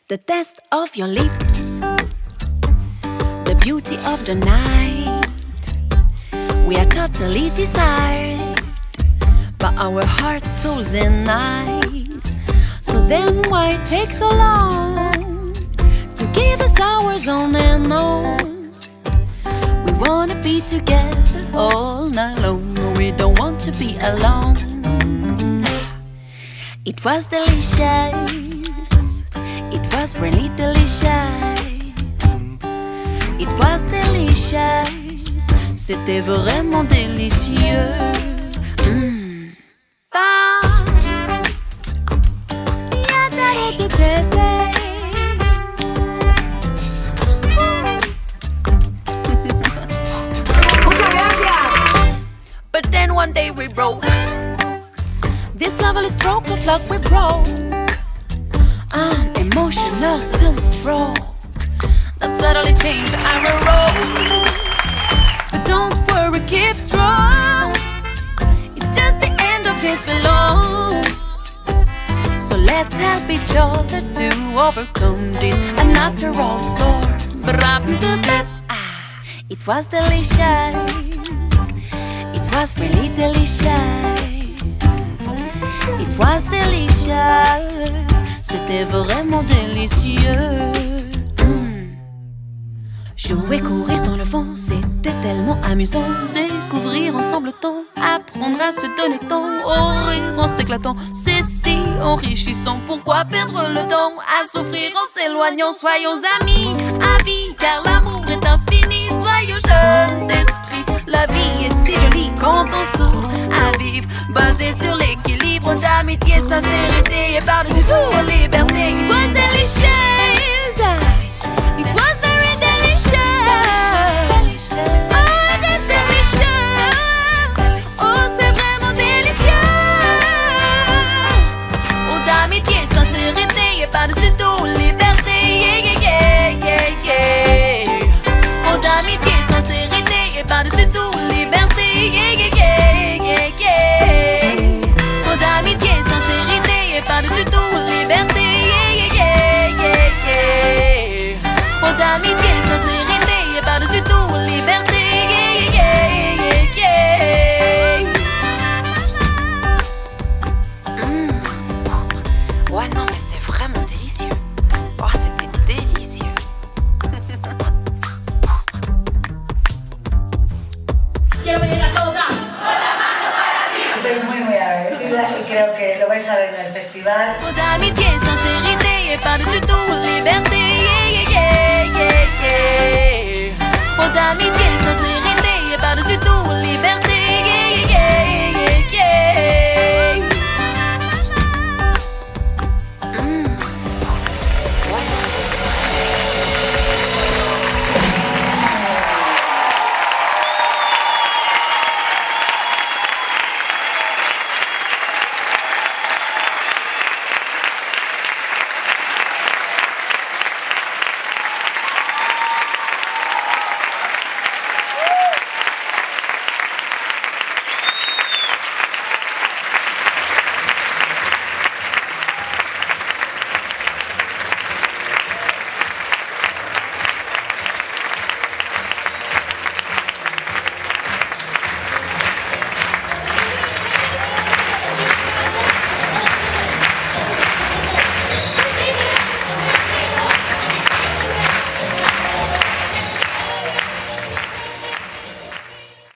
The taste of your lips, the beauty of the night. We are totally desired by our hearts, souls and eyes. So then why take so long to give us hours on and on? We wanna be together all night long. We don't want to be alone. It was delicious. It was really delicious. It was delicious. C'était vraiment délicieux. But then one day we broke. This lovely stroke of luck we broke. An emotional sunstroke that suddenly changed our road. But don't worry, keep strong. It's just the end of this alone. So let's help each other to overcome this unnatural storm. It was delicious. It was really delicious. It was delicious. C'était vraiment délicieux. Jouer, courir dans le vent, c'était tellement amusant. Découvrir ensemble le temps, apprendre à se donner temps. Au rire en s'éclatant, c'est si enrichissant. Pourquoi perdre le temps à souffrir en s'éloignant? Soyons amis à vie, car l'amour est infini. Soyons jeunes d'esprit, la vie est si jolie quand on s'ouvre à vivre. Basé sur l'équilibre d'amitié, sincérité et par-dessus tout liberté. It was delicious. It was very delicious. Oh, c'est délicieux. Oh, c'est vraiment délicieux. Oh, d'amitié, sincérité et par-dessus tout liberté. Yeah, yeah, yeah, yeah, yeah. Oh, d'amitié, sincérité et par-dessus tout liberté. Yeah, yeah, yeah, yeah, yeah. Oh, d'amitié, sincérité et par-dessus tout liberté. Yeah, yeah, yeah, yeah, yeah. Oh, d'amitié, sincérité et par-dessus tout liberté. Yeah, yeah, yeah, yeah. Ouais, non, mais c'est vraiment délicieux. Oh, c'était délicieux. Estoy muy agradecida y creo que lo vais a ver en el festival. Oh, d'amitié, sincérité et par-dessus tout liberté. Yeah, yeah, yeah, yeah, yeah. Oh, d'amitié, sincérité.